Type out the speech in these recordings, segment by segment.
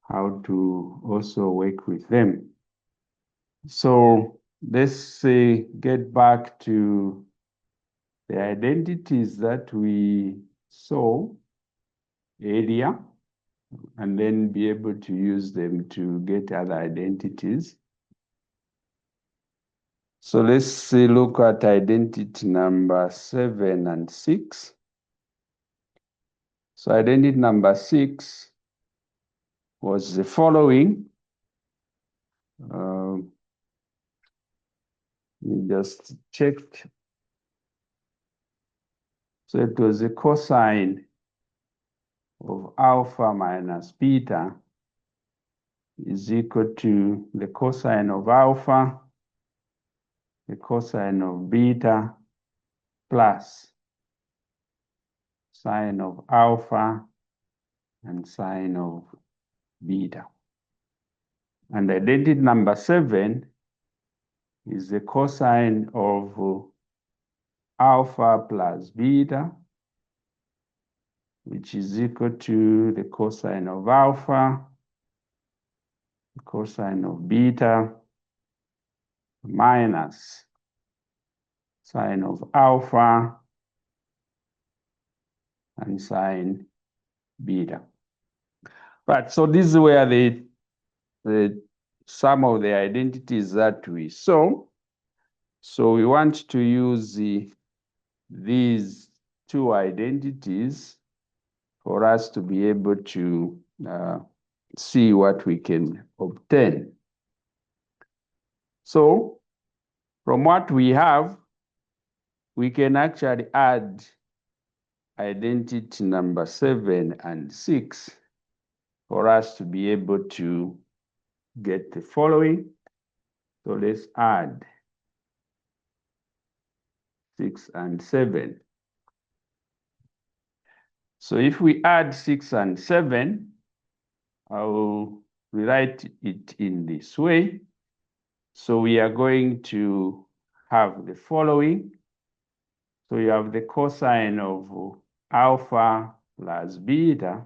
how to also work with them. So let's get back to the identities that we saw earlier, and then be able to use them to get other identities. So let's look at identity number 7 and 6. So identity number 6 was the following. We just checked. So it was the cosine of alpha minus beta is equal to the cosine of alpha, the cosine of beta, plus sine of alpha and sine of beta. And identity number 7 is the cosine of alpha plus beta, which is equal to the cosine of alpha, the cosine of beta, minus sine of alpha and sine beta. Right, so these were the some of the identities that we saw. So we want to use these two identities for us to be able to see what we can obtain. So from what we have, we can actually add identity number 7 and 6 for us to be able to get the following. So let's add 6 and 7. So if we add 6 and 7, I will rewrite it in this way. So we are going to have the following. So you have the cosine of alpha plus beta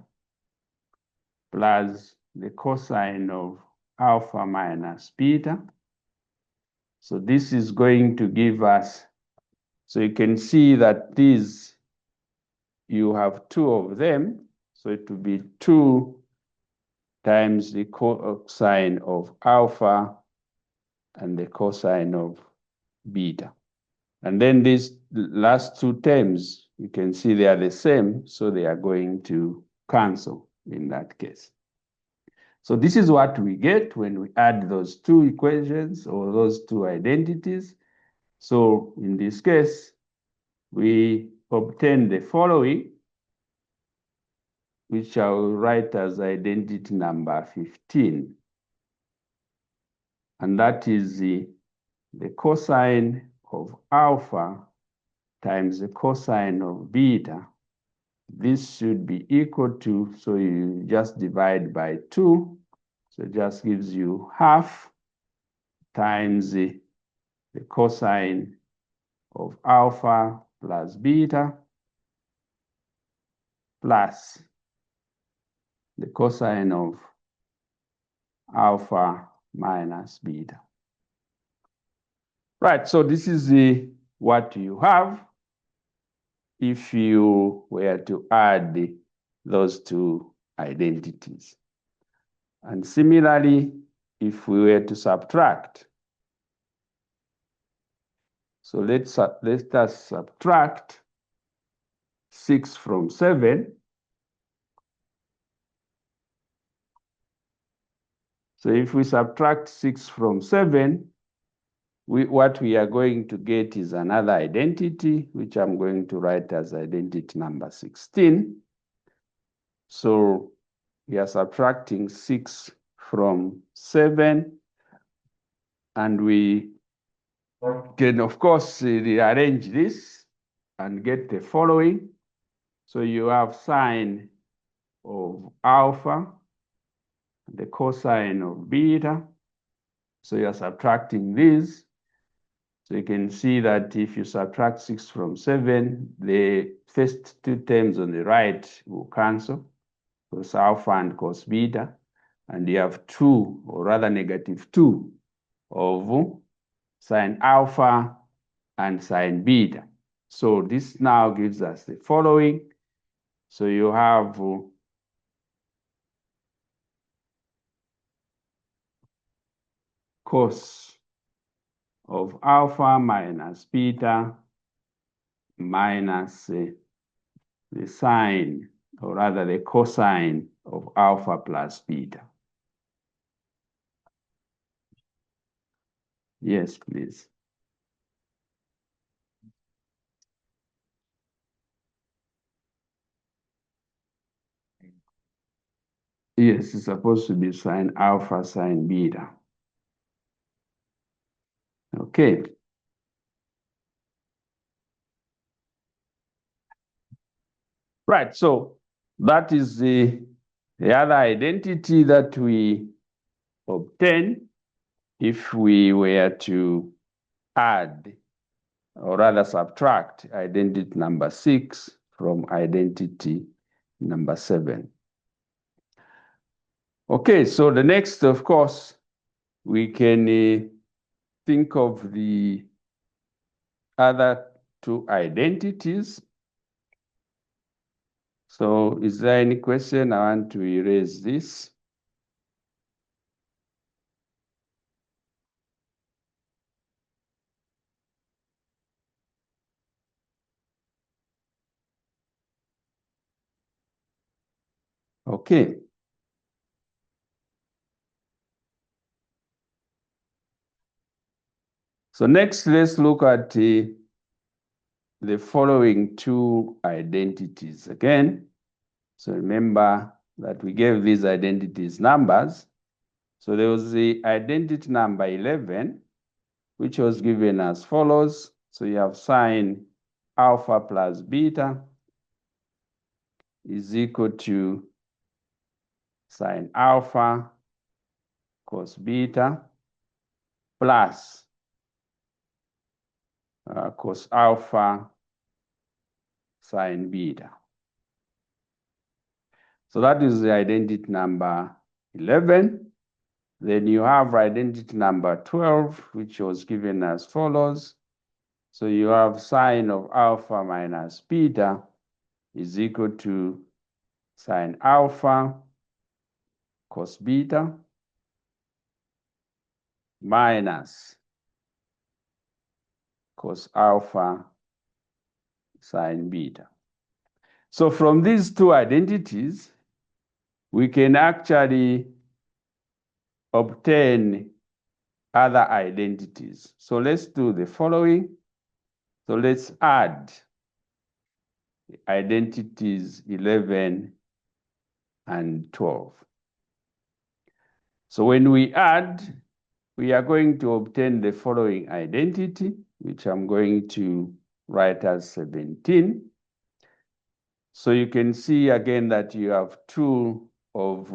plus the cosine of alpha minus beta. So this is going to give us, so you can see that these, you have two of them. So it will be 2 times the cosine of alpha and the cosine of beta. And then these last two terms, you can see they are the same, so they are going to cancel in that case. So this is what we get when we add those two equations or those two identities. So in this case, we obtain the following, which I will write as identity number 15. And that is the cosine of alpha times the cosine of beta. This should be equal to, so you just divide by 2. So it just gives you half times the cosine of alpha plus beta plus the cosine of alpha minus beta. Right, so this is what you have if you were to add those two identities. And similarly, if we were to subtract, so let us subtract 6 from 7. So if we subtract 6 from 7, what we are going to get is another identity, which I'm going to write as identity number 16. So we are subtracting 6 from 7, and we can, of course, rearrange this and get the following. So you have sine of alpha, the cosine of beta. So you're subtracting these. So you can see that if you subtract 6 from 7, the first two terms on the right will cancel, cos alpha and cos beta. and you have 2, or rather -2 of sine alpha and sine beta. So this now gives us the following. So you have cos of alpha minus beta minus the sine, or rather the cosine of alpha plus beta. Yes, please. Yes, it's supposed to be sine alpha, sine beta. Okay. Right, so that is the other identity that we obtain if we were to add, or rather subtract, identity number 6 from identity number 7. Okay, so the next, of course, we can think of the other 2 identities. So is there any question? I want to erase this. Okay. So next, let's look at the following 2 identities again. So remember that we gave these identities numbers. So there was the identity number 11, which was given as follows. So you have sine alpha plus beta is equal to sine alpha cos beta plus cos alpha sine beta. So that is the identity number 11. Then you have identity number 12, which was given as follows. So you have sine of alpha minus beta is equal to sine alpha cos beta minus cos alpha sine beta. So from these 2 identities, we can actually obtain other identities. So let's do the following. So let's add identities 11 and 12. So when we add, we are going to obtain the following identity, which I'm going to write as 17. So you can see again that you have 2 of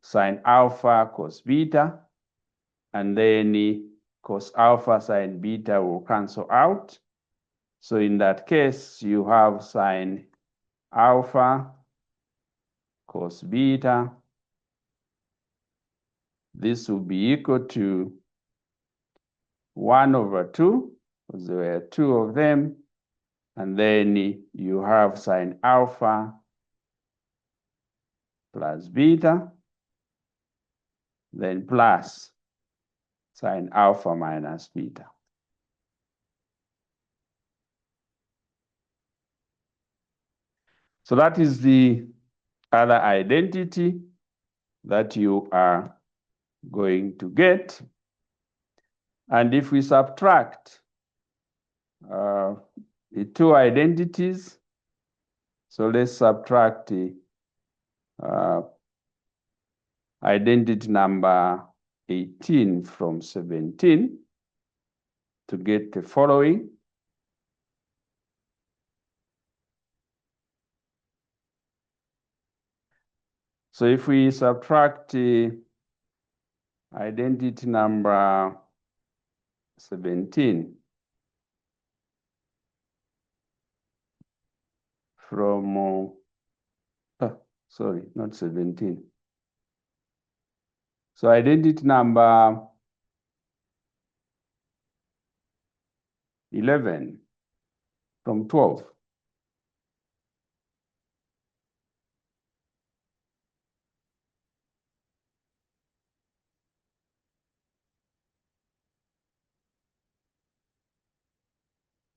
sine alpha cos beta, and then cos alpha sine beta will cancel out. So in that case, you have sine alpha cos beta. This will be equal to 1/2, because there were 2 of them, and then you have sine alpha plus beta, then plus sine alpha minus beta. So that is the other identity that you are going to get. And if we subtract the 2 identities, so let's subtract identity number 18 from 17 to get the following. So if we subtract identity number 17 from, sorry, not 17. So identity number 11 from 12.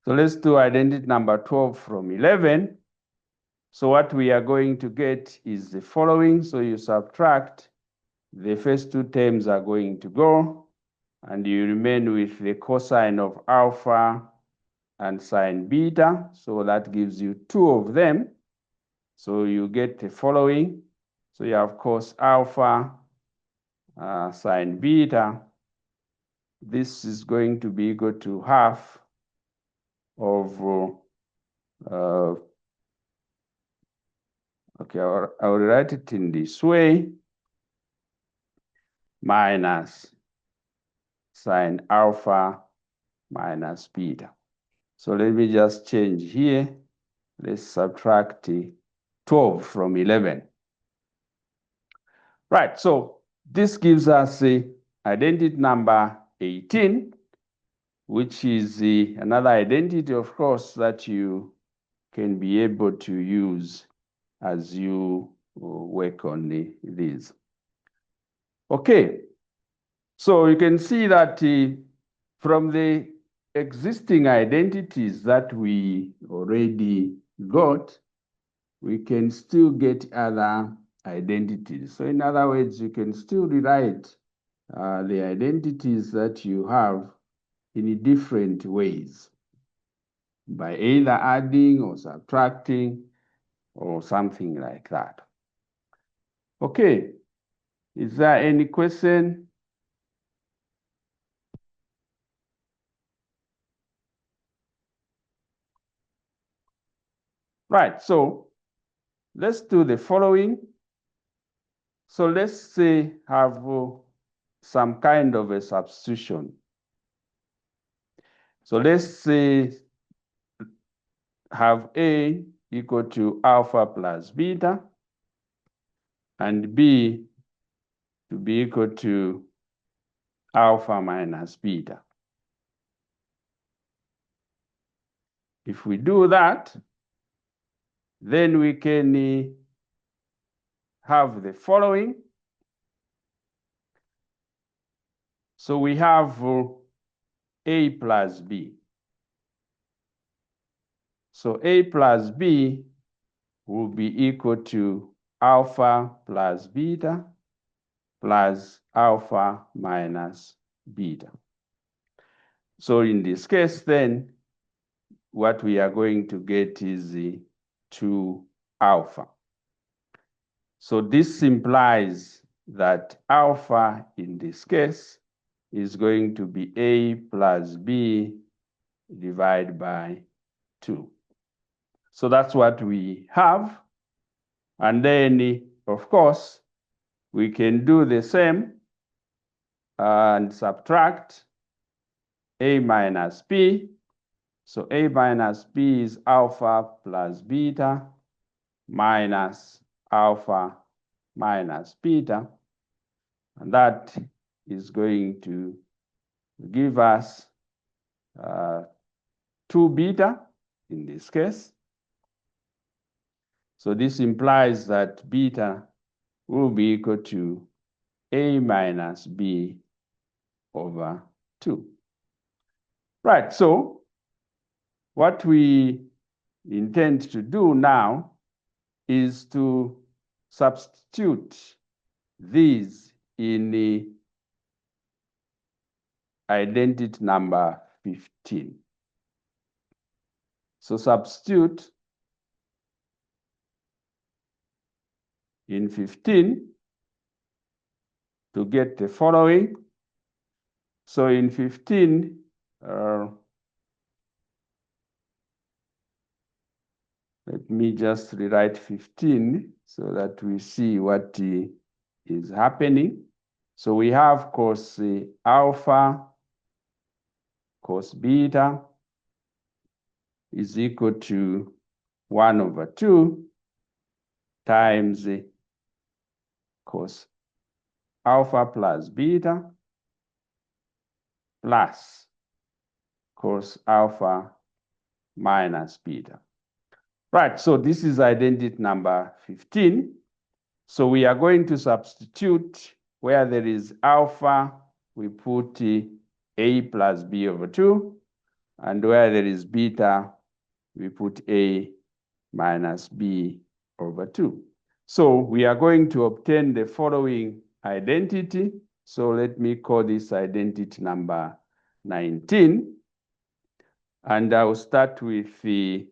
So let's do identity number 12 from 11. So what we are going to get is the following. So you subtract, the first two terms are going to go, and you remain with the cosine of alpha and sine beta. So that gives you two of them. So you get the following. So you have cos alpha sine beta. This is going to be equal to half of, okay, I'll write it in this way, minus sine alpha minus beta. So let me just change here. Let's subtract 12 from 11. Right, so this gives us identity number 18, which is another identity, of course, that you can be able to use as you work on these. Okay, so you can see that from the existing identities that we already got, we can still get other identities. So in other words, you can still rewrite the identities that you have in different ways by either adding or subtracting or something like that. Okay, is there any question? Right, so let's do the following. So let's say have some kind of a substitution. So let's say have A equal to alpha plus beta and B to be equal to alpha minus beta. If we do that, then we can have the following. So we have A plus B. So A plus B will be equal to alpha plus beta plus alpha minus beta. So in this case, then, what we are going to get is 2 alpha. So this implies that alpha in this case is going to be A plus B divided by 2. So that's what we have. And then, of course, we can do the same and subtract A minus B. So A minus B is alpha plus beta minus alpha minus beta. And that is going to give us 2 beta in this case. So this implies that beta will be equal to A minus B over 2. Right, so what we intend to do now is to substitute these in the identity number 15. So substitute in 15 to get the following. So in 15, let me just rewrite 15 so that we see what is happening. So we have cos alpha cos beta is equal to 1 over 2 times cos alpha plus beta plus cos alpha minus beta. Right, so this is identity number 15. So we are going to substitute where there is alpha, we put A plus B over 2, and where there is beta, we put A minus B over 2. So we are going to obtain the following identity. So let me call this identity number 19. And I'll start with the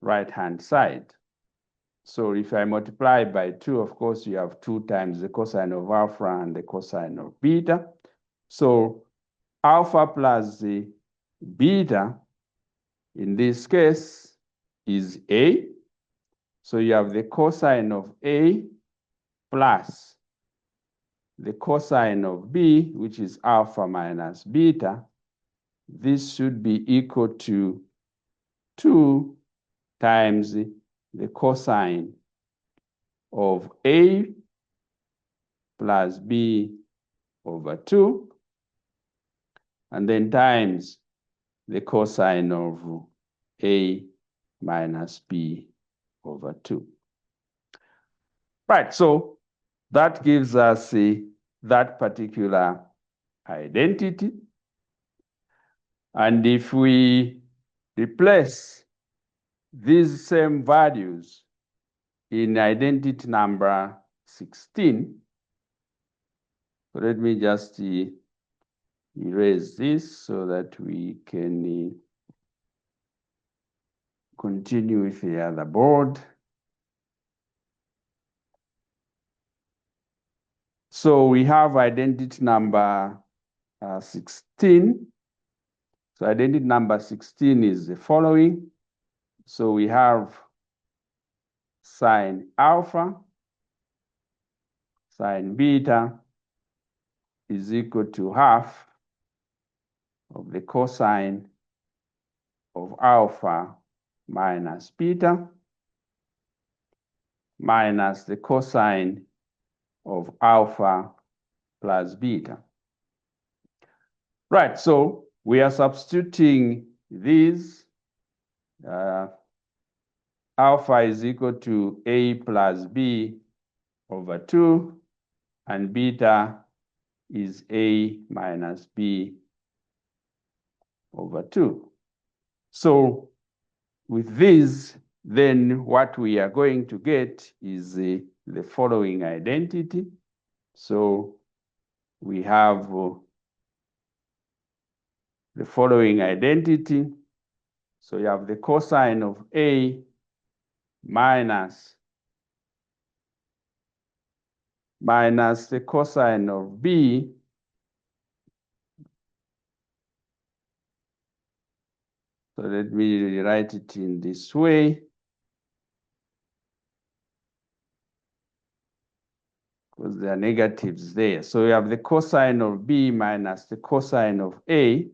right-hand side. So if I multiply by 2, of course, you have 2 times the cosine of alpha and the cosine of beta. So alpha plus the beta, in this case, is A. So you have the cosine of A plus the cosine of B, which is alpha minus beta. This should be equal to 2 times the cosine of A plus B over 2, and then times the cosine of A minus B over 2. Right, so that gives us that particular identity. And if we replace these same values in identity number 16, so let me just erase this so that we can continue with the other board. So we have identity number 16. So identity number 16 is the following. So we have sine alpha, sine beta is equal to half of the cosine of alpha minus beta minus the cosine of alpha plus beta. Right, so we are substituting these. Alpha is equal to A plus B over 2, and beta is A minus B over 2. So with this, then what we are going to get is the following identity. So we have the following identity. So you have the cosine of A minus the cosine of B so let me write it in this way, because there are negatives there. So we have the cosine of B minus the cosine of A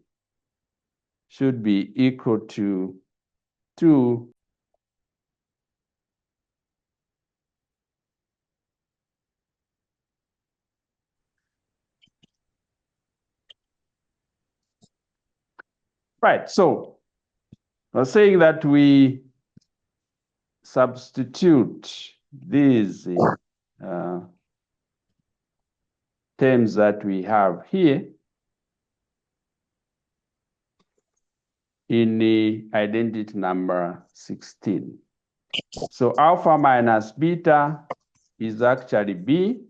should be equal to 2 right. So I was saying that we substitute these terms that we have here in the identity number 16. So alpha minus beta is actually B.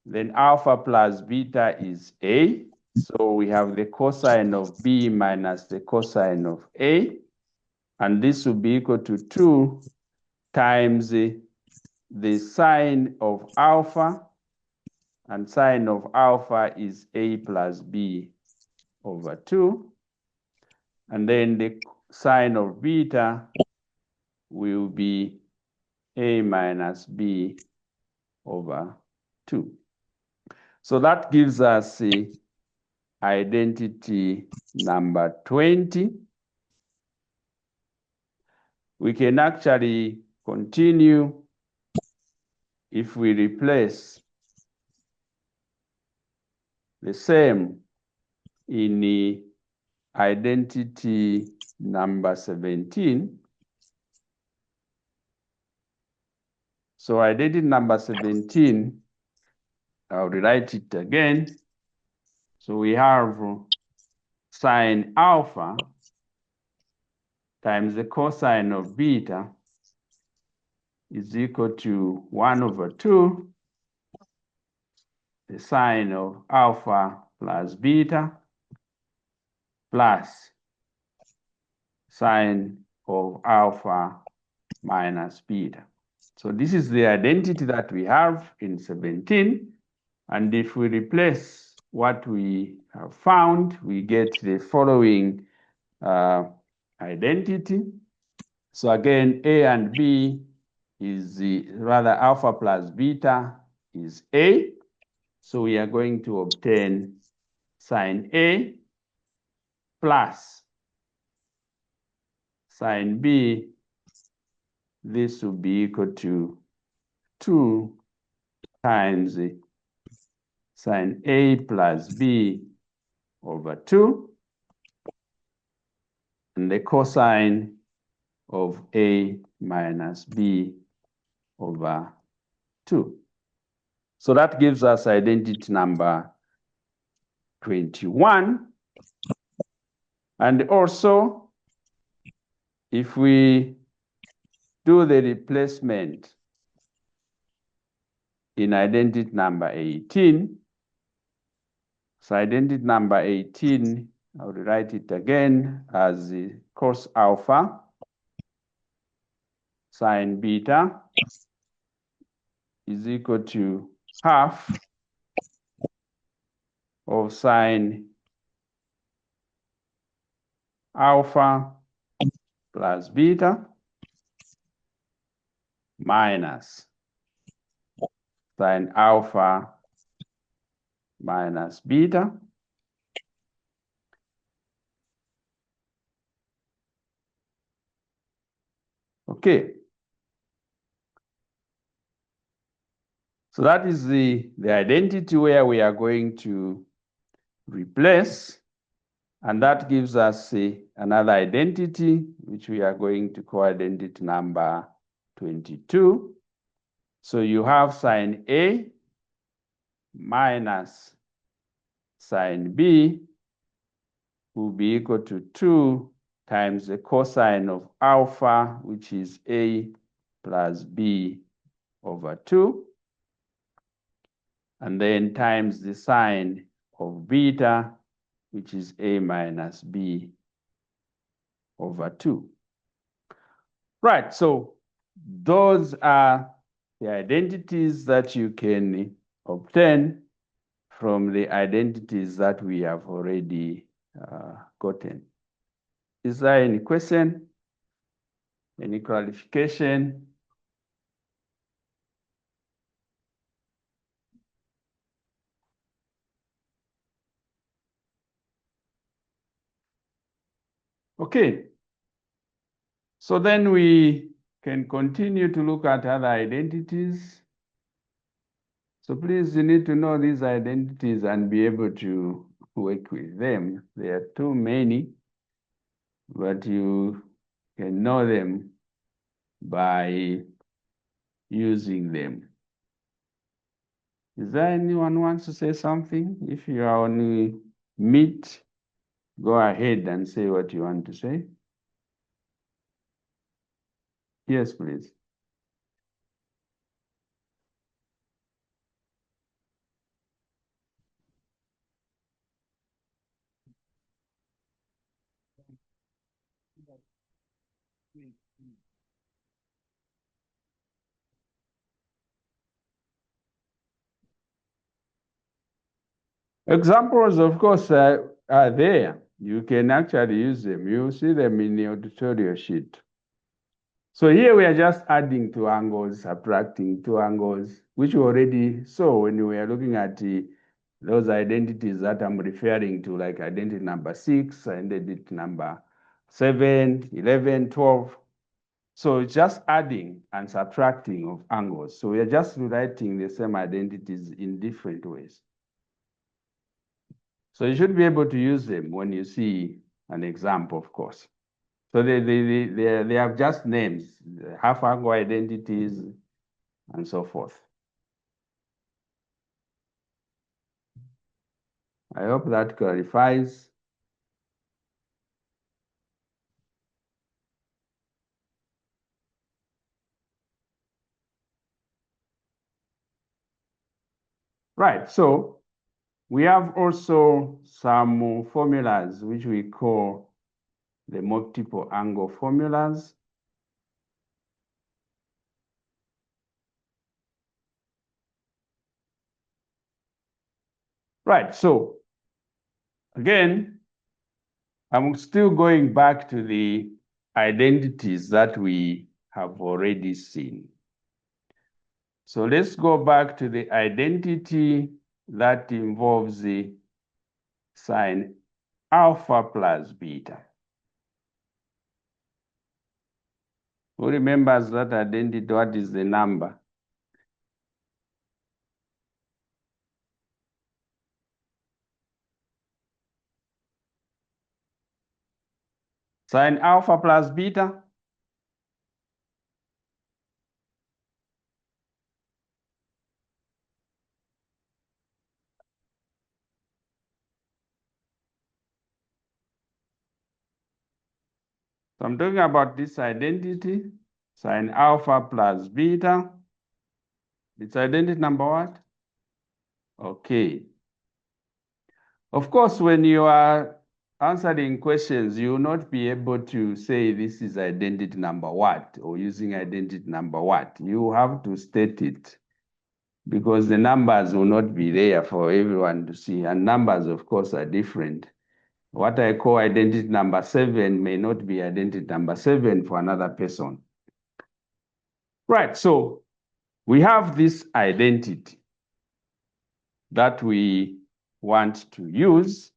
Then alpha plus beta is A. So we have the cosine of B minus the cosine of A. And this will be equal to 2 times the sine of alpha. And sine of alpha is A plus B over 2. And then the sine of beta will be A minus B over 2. So that gives us the identity number 20. We can actually continue if we replace the same in the identity number 17. So identity number 17, I'll rewrite it again. So we have sine alpha times the cosine of beta is equal to 1/2 the sine of alpha plus beta plus sine of alpha minus beta. So this is the identity that we have in 17. And if we replace what we have found, we get the following identity. So again, A and B is rather alpha plus beta is A. So we are going to obtain sine A plus sine B. This will be equal to 2 times sine A plus B over 2. And the cosine of A minus B over 2. So that gives us identity number 21. And also, if we do the replacement in identity number 18, so identity number 18, I'll write it again as the cos alpha sine beta is equal to half of sine alpha plus beta minus sine alpha minus beta. Okay. So that is the identity where we are going to replace. And that gives us another identity, which we are going to call identity number 22. So you have sine A minus sine B will be equal to 2 times the cosine of alpha, which is A plus B over 2. And then times the sine of beta, which is A minus B over 2. Right, so those are the identities that you can obtain from the identities that we have already gotten. Is there any question? Any clarification? Okay. So then we can continue to look at other identities. So please, you need to know these identities and be able to work with them. There are too many, but you can know them by using them. Is there anyone who wants to say something? If you are on Meet, go ahead and say what you want to say. Yes, please. Examples, of course, are there. You can actually use them. You see them in the tutorial sheet. So here we are just adding 2 angles, subtracting 2 angles, which we already saw when we were looking at those identities that I'm referring to, like identity number 6, identity number 7, 11, 12. So it's just adding and subtracting of angles. So we're just rewriting the same identities in different ways. So you should be able to use them when you see an example, of course. So they have just names, half angle identities, and so forth. I hope that clarifies. Right, so we have also some formulas which we call the multiple angle formulas. Right, so again, I'm still going back to the identities that we have already seen. So let's go back to the identity that involves the sine alpha plus beta. Who remembers that identity? What is the number? Sine alpha plus beta? So I'm talking about this identity, sine alpha plus beta. It's identity number what? Okay. Of course, when you are answering questions, you will not be able to say this is identity number what or using identity number what. You have to state it because the numbers will not be there for everyone to see. And numbers, of course, are different. What I call identity number 7 may not be identity number 7 for another person. Right, so we have this identity that we want to use.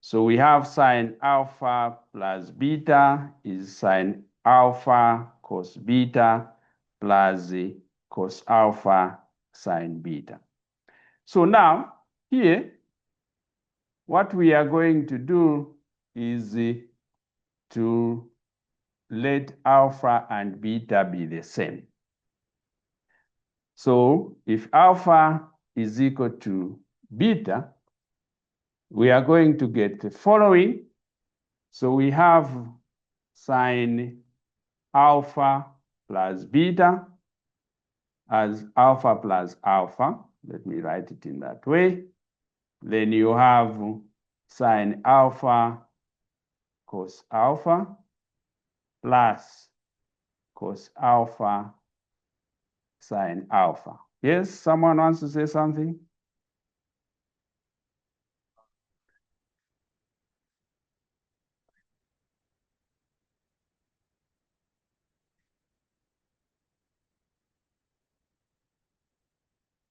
So we have sine alpha plus beta is sine alpha cos beta plus cos alpha sine beta. So now here, what we are going to do is to let alpha and beta be the same. So if alpha is equal to beta, we are going to get the following. So we have sine alpha plus beta as alpha plus alpha. Let me write it in that way. Then you have sine alpha cos alpha plus cos alpha sine alpha. Yes, someone wants to say something?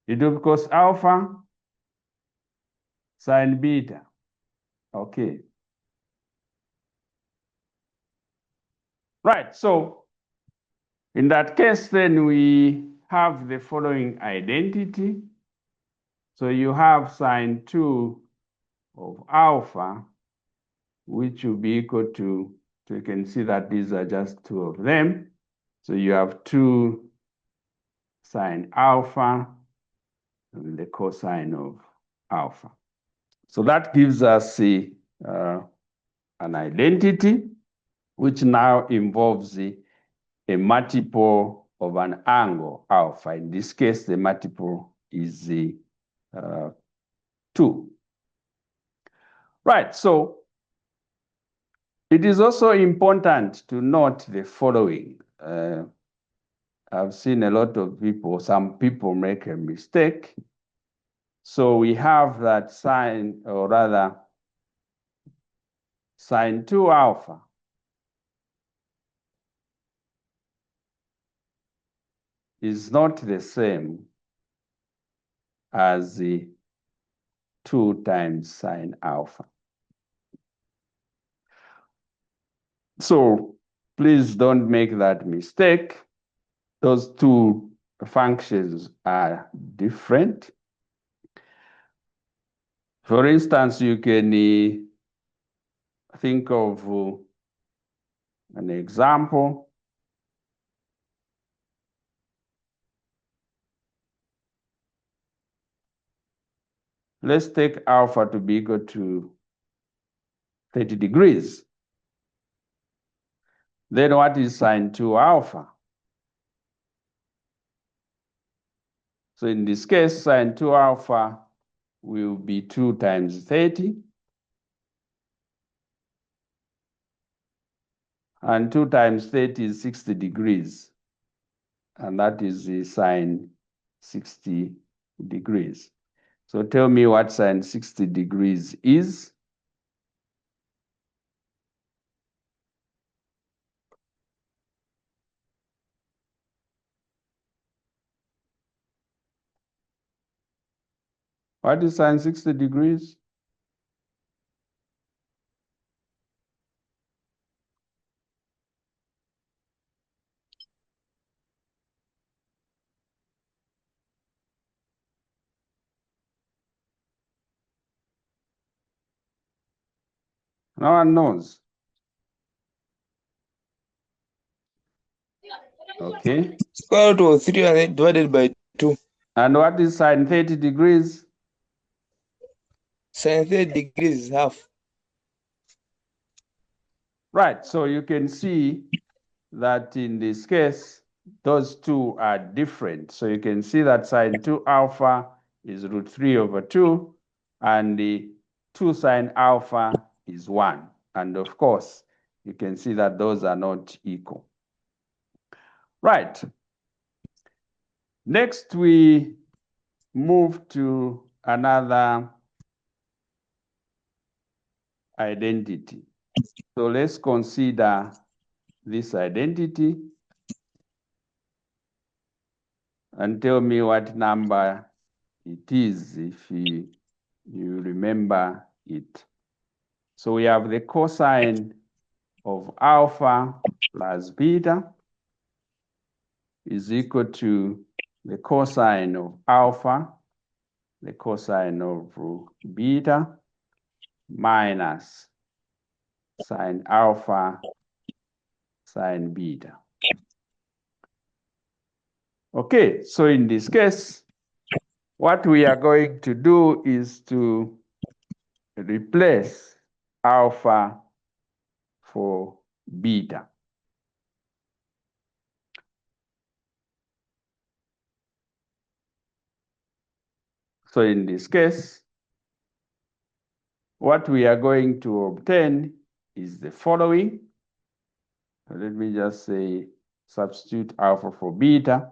It will be cos alpha sine beta. Okay. Right, so in that case, then we have the following identity. So you have sine 2 of alpha, which will be equal to, so you can see that these are just two of them. So you have 2 sine alpha and the cosine of alpha. So that gives us an identity, which now involves a multiple of an angle alpha. In this case, the multiple is 2. Right, so it is also important to note the following. I've seen a lot of people, some people make a mistake. So we have that sine, or rather, sine 2 alpha is not the same as the 2 times sine alpha. So Please don't make that mistake. Those two functions are different. For instance, you can think of an example. Let's take alpha to be equal to 30 degrees. Then what is sine 2 alpha? So in this case, sine 2 alpha will be 2 times 30. And 2 times 30 is 60 degrees. And that is the sine 60 degrees. So tell me what sine 60 degrees is. What is sine 60 degrees? No one knows. Okay. Square root of 300 divided by 2. And what is sine 30 degrees? Sine 30 degrees is half. Right, so you can see that in this case, those two are different. So you can see that sine 2 alpha is root 3 over 2, and the 2 sine alpha is 1. And of course, you can see that those are not equal. Right. Next, we move to another identity. So let's consider this identity and tell me what number it is if you remember it. So we have the cosine of alpha plus beta is equal to the cosine of alpha, the cosine of beta, minus sine alpha, sine beta. Okay, so in this case, what we are going to do is to replace alpha for beta. So in this case, what we are going to obtain is the following. Let me just say substitute alpha for beta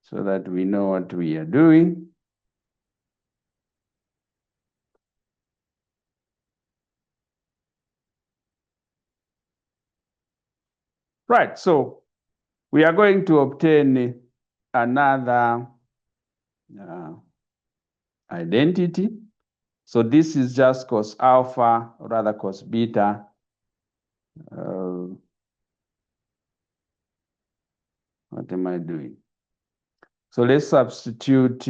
so that we know what we are doing. Right, so we are going to obtain another identity. So this is just cos alpha, or rather cos beta. What am I doing? So let's substitute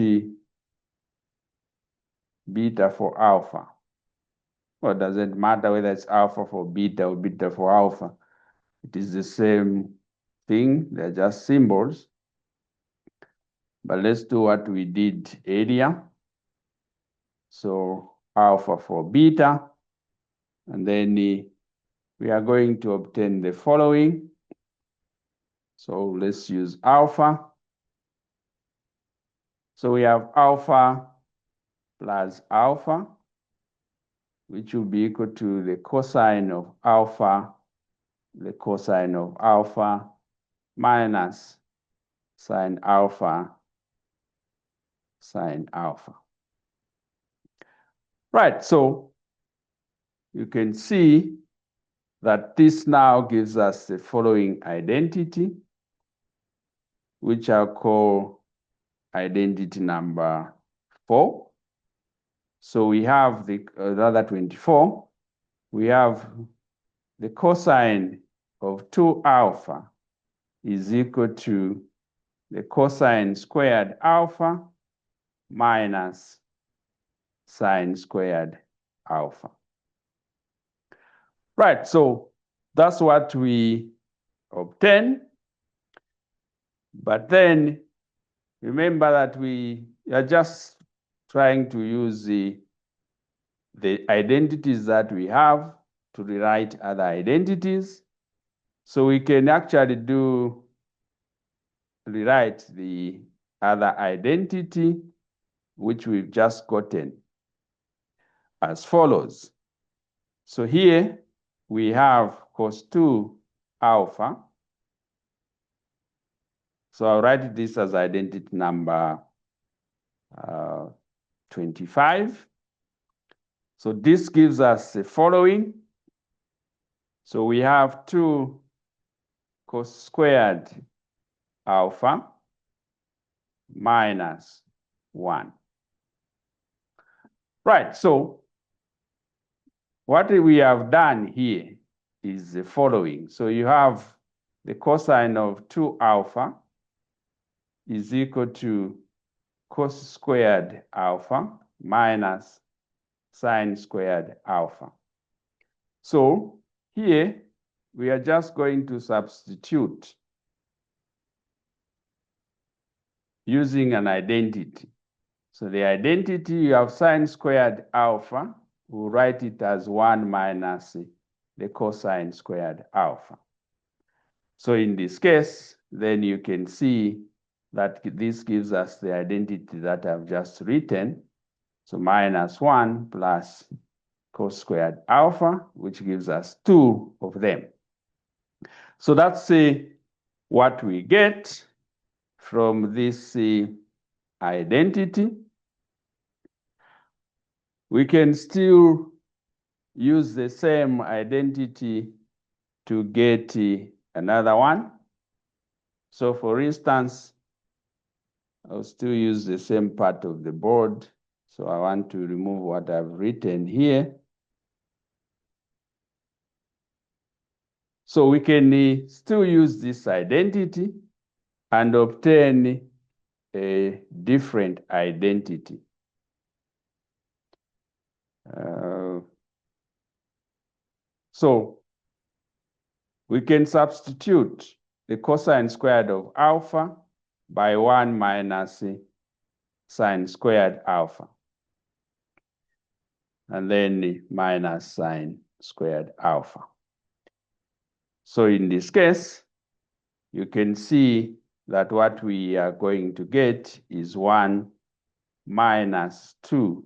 beta for alpha. Well, it doesn't matter whether it's alpha for beta or beta for alpha. It is the same thing, they're just symbols. But let's do what we did earlier. So alpha for beta, and then we are going to obtain the following. So let's use alpha. So we have alpha plus alpha, which will be equal to the cosine of alpha, the cosine of alpha, minus sine alpha, sine alpha. Right, so you can see that this now gives us the following identity, which I'll call identity number 4. So we have the other 24. We have the cosine of 2 alpha is equal to the cosine squared alpha minus sine squared alpha. Right, so that's what we obtain. But then remember that we are just trying to use the identities that we have to rewrite other identities. So we can actually rewrite the other identity, which we've just gotten, as follows. So here we have cos 2 alpha. So I'll write this as identity number 25. So this gives us the following. So we have 2 cos squared alpha minus 1. Right, so what we have done here is the following. So you have the cosine of 2 alpha is equal to cos squared alpha minus sine squared alpha. So here we are just going to substitute using an identity. So the identity, you have sine squared alpha, we'll write it as 1 minus the cosine squared alpha. So in this case, then you can see that this gives us the identity that I've just written. So minus 1 plus cos squared alpha, which gives us 2 of them. So that's what we get from this identity. We can still use the same identity to get another one. So for instance, I'll still use the same part of the board. So I want to remove what I've written here. So we can still use this identity and obtain a different identity. So we can substitute the cosine squared of alpha by 1 minus sine squared alpha, and then minus sine squared alpha. So in this case, you can see that what we are going to get is 1 minus 2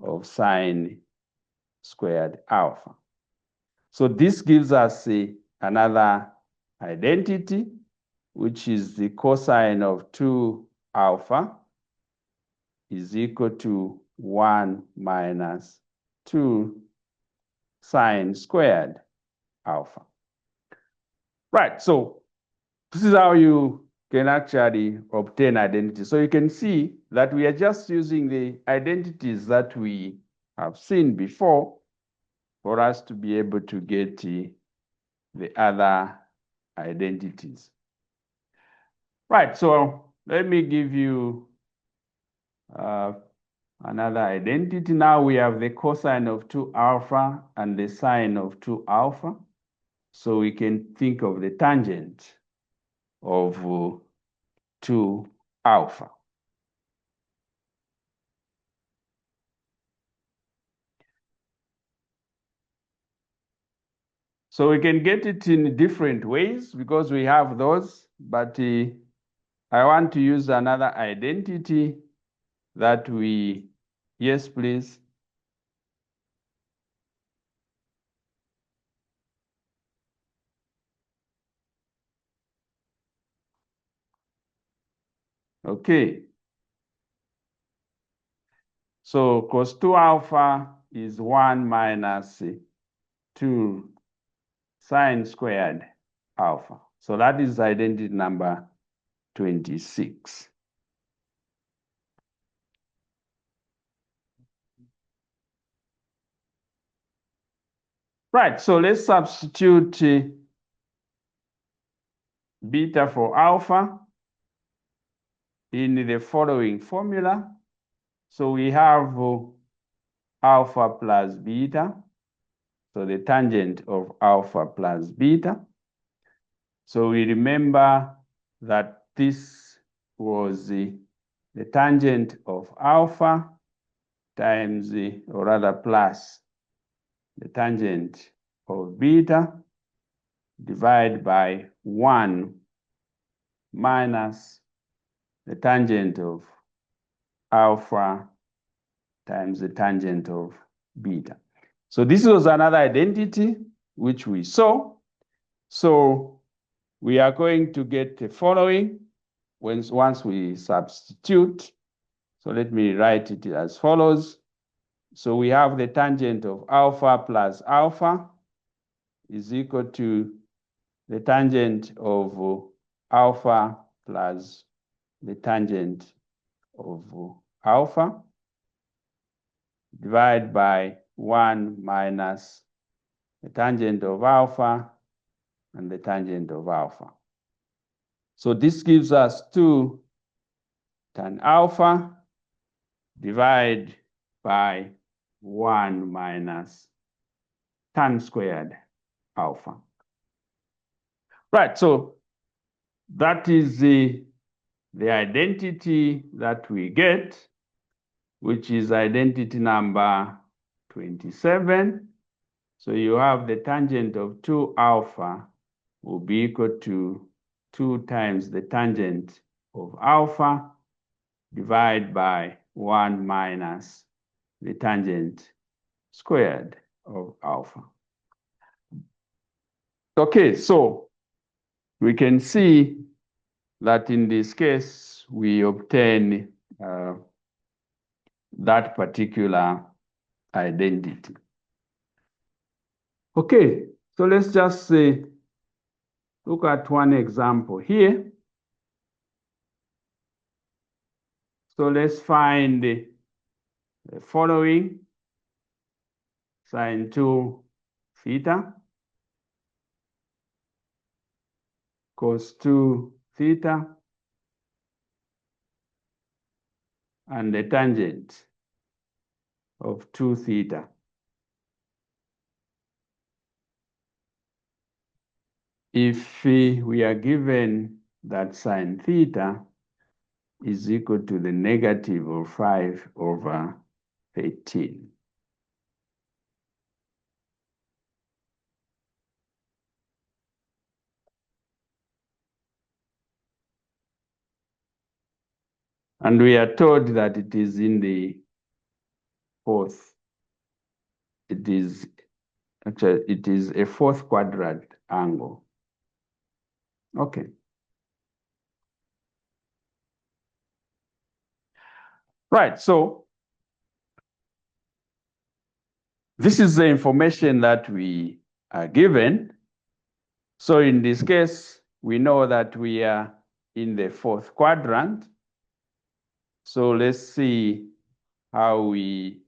of sine squared alpha. So this gives us another identity, which is the cosine of 2 alpha is equal to 1 minus 2 sine squared alpha. Right, so this is how you can actually obtain identity. So you can see that we are just using the identities that we have seen before for us to be able to get the other identities. Right, so let me give you another identity. Now we have the cosine of 2 alpha and the sine of 2 alpha. So we can think of the tangent of 2 alpha. So we can get it in different ways because we have those, but I want to use another identity that we, yes, please. Okay. So cos 2 alpha is 1 minus 2 sine squared alpha. So that is identity number 26. Right, so let's substitute beta for alpha in the following formula. So we have alpha plus beta, so the tangent of alpha plus beta. So we remember that this was the tangent of alpha times, or rather plus, the tangent of beta divided by 1 minus the tangent of alpha times the tangent of beta. So this was another identity which we saw. So we are going to get the following once we substitute. So let me write it as follows. So we have the tangent of alpha plus alpha is equal to the tangent of alpha plus the tangent of alpha divided by 1 minus the tangent of alpha and the tangent of alpha. So this gives us 2 tan alpha divided by 1 minus tan squared alpha. Right, so that is the identity that we get, which is identity number 27. So you have the tangent of 2 alpha will be equal to 2 times the tangent of alpha divided by 1 minus the tangent squared of alpha. Okay, so we can see that in this case, we obtain that particular identity. Okay, so let's just look at one example here. So let's find the following: sine 2 theta, cos 2 theta, and the tangent of 2 theta. If we are given that sine theta is equal to the negative of 5 over 13. And we are told that it is in the fourth. It is actually, it is a fourth quadrant angle. Okay. Right, so this is the information that we are given. So in this case, we know that we are in the fourth quadrant. So let's see how we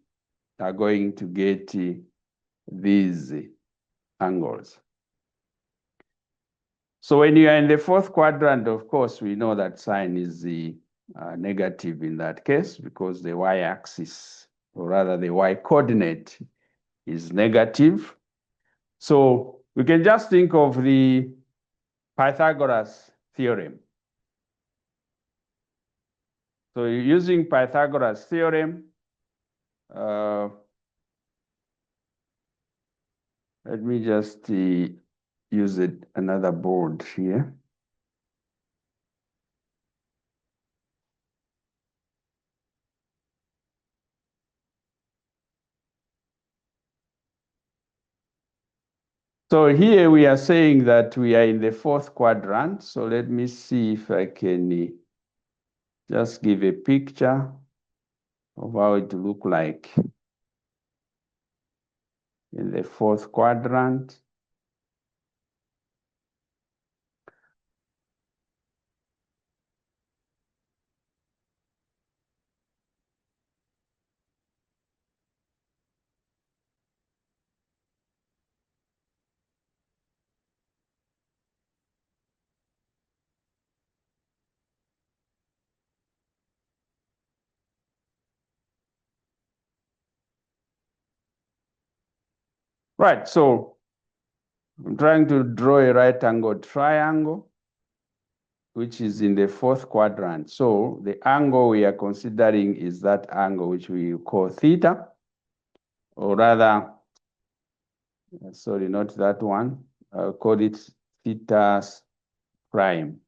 are going to get these angles. So when you are in the fourth quadrant, of course, we know that sine is the negative in that case because the y-axis, or rather the y-coordinate, is negative. So we can just think of the Pythagoras theorem. So using Pythagoras theorem, let me just use another board here. So here we are saying that we are in the fourth quadrant. So let me see if I can just give a picture of how it look like in the fourth quadrant. Right, so I'm trying to draw a right angled triangle, which is in the fourth quadrant. So the angle we are considering is that angle which we call theta, or rather, sorry, not that one. I'll call it theta prime.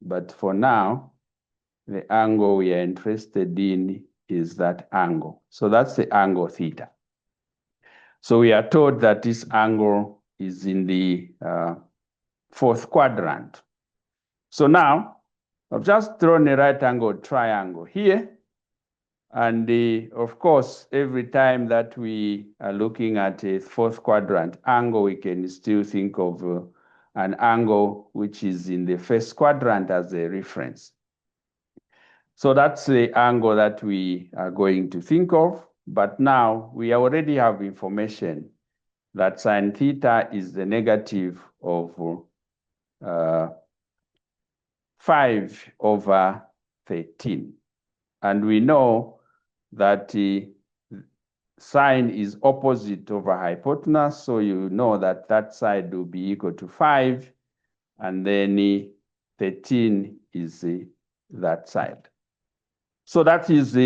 But for now, the angle we are interested in is that angle. So that's the angle theta. So we are told that this angle is in the fourth quadrant. So now, I've just drawn a right angled triangle here. And of course, every time that we are looking at a fourth quadrant angle, we can still think of an angle which is in the first quadrant as a reference. So that's the angle that we are going to think of. But now we already have information that sine theta is the negative of 5 over 13. And we know that sine is opposite over hypotenuse, so you know that that side will be equal to 5, and then 13 is that side. So that is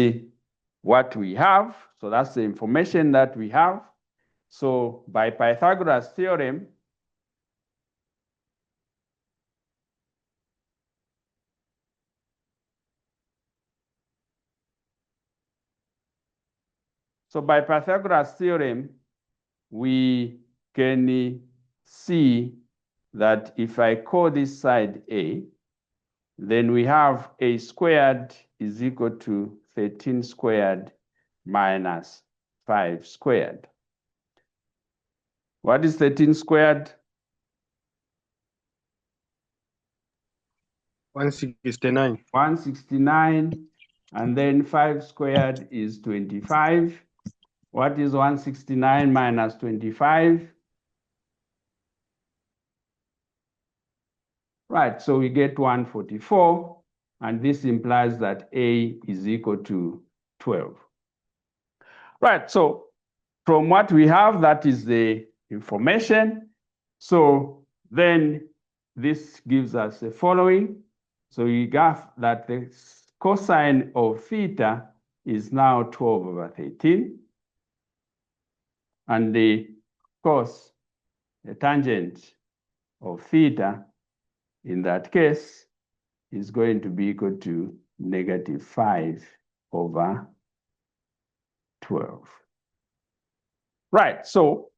what we have. So that's the information that we have. So by Pythagoras' theorem, we can see that if I call this side A, then we have A squared is equal to 13 squared minus 5 squared. What is 13 squared? 169. 169, and then 5 squared is 25. What is 169 minus 25? Right, so we get 144, and this implies that A is equal to 12. Right, so from what we have, that is the information. So then this gives us the following. So we got that the cosine of theta is now 12 over 13. And the cos, the tangent of theta in that case is going to be equal to negative 5 over 12. Right, so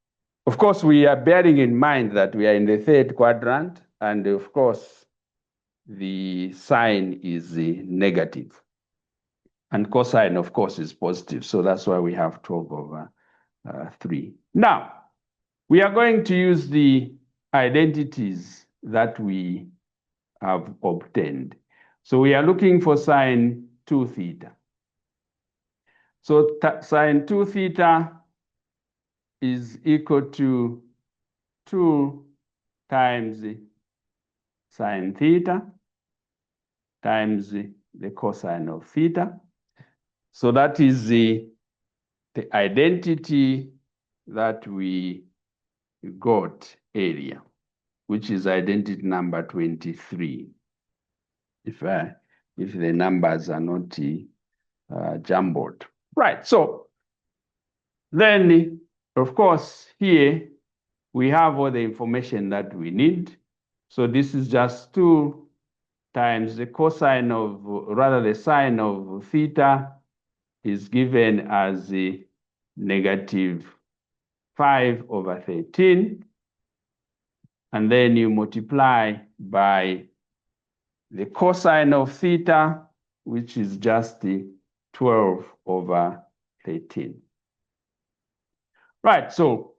of course we are bearing in mind that we are in the third quadrant, and of course the sign is negative. And cosine, of course, is positive, so that's why we have 12 over 3. Now, we are going to use the identities that we have obtained. So we are looking for sine 2 theta. So sine 2 theta is equal to 2 times sine theta times the cosine of theta. So that is the identity that we got earlier, which is identity number 23. If the numbers are not jumbled. Right, so then, of course, here we have all the information that we need. So this is just 2 times the cosine of, rather the sine of theta is given as the negative 5 over 13. And then you multiply by the cosine of theta, which is just the 12 over 13. Right, so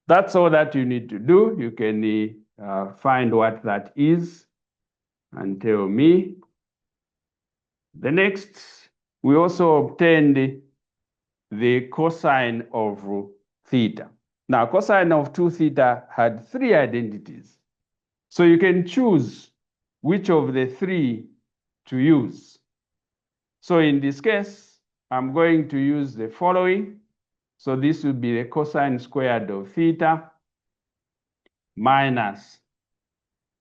that's all that you need to do. You can find what that is and tell me. The next, we also obtained the cosine of theta. Now, cosine of 2 theta had 3 identities. So you can choose which of the 3 to use. So in this case, I'm going to use the following. So this would be the cosine squared of theta. minus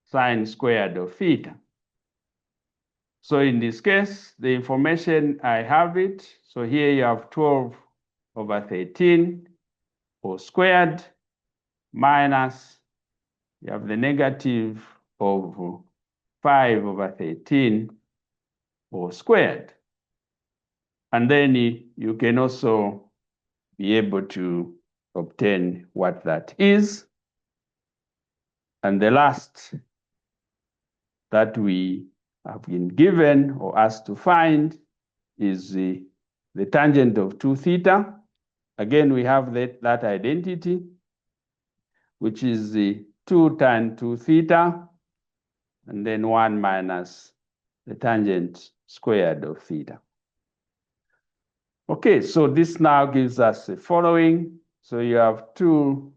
sine squared of theta. So in this case, the information, I have it. So here you have 12 over 13 all squared minus, you have the negative of 5 over 13 all squared. And then you can also be able to obtain what that is. And the last that we have been given or asked to find is the tangent of 2 theta. Again, we have that identity, which is the 2 tan 2 theta, and then 1 minus the tangent squared of theta. Okay, so this now gives us the following. So you have 2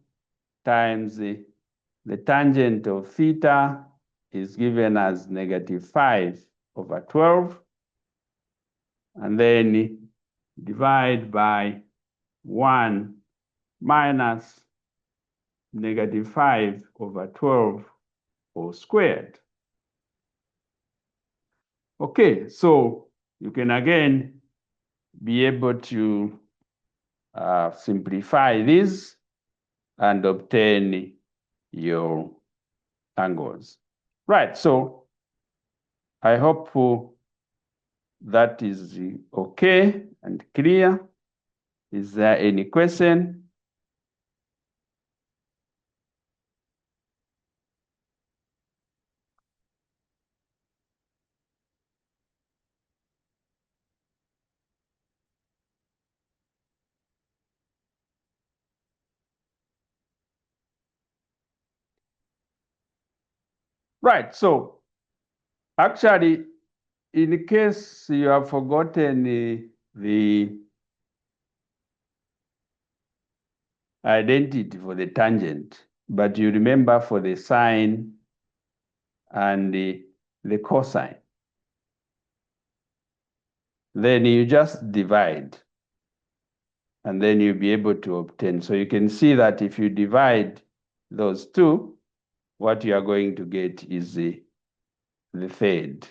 times the tangent of theta is given as -5 over 12, and then divide by 1 minus -5 over 12 all squared. Okay, so you can again be able to simplify this and obtain your angles. Right, so I hope that is okay and clear. Is there any question? Right, so actually, in case you have forgotten the identity for the tangent, but you remember for the sine and the cosine, then you just divide, and then you'll be able to obtain. So you can see that if you divide those two, what you are going to get is the third.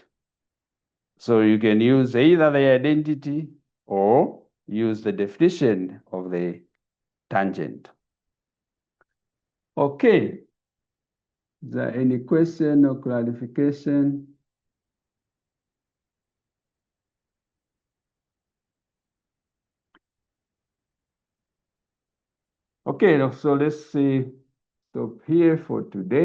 So you can use either the identity or use the definition of the tangent. Okay. Is there any question or clarification? Okay, so let's stop here for today.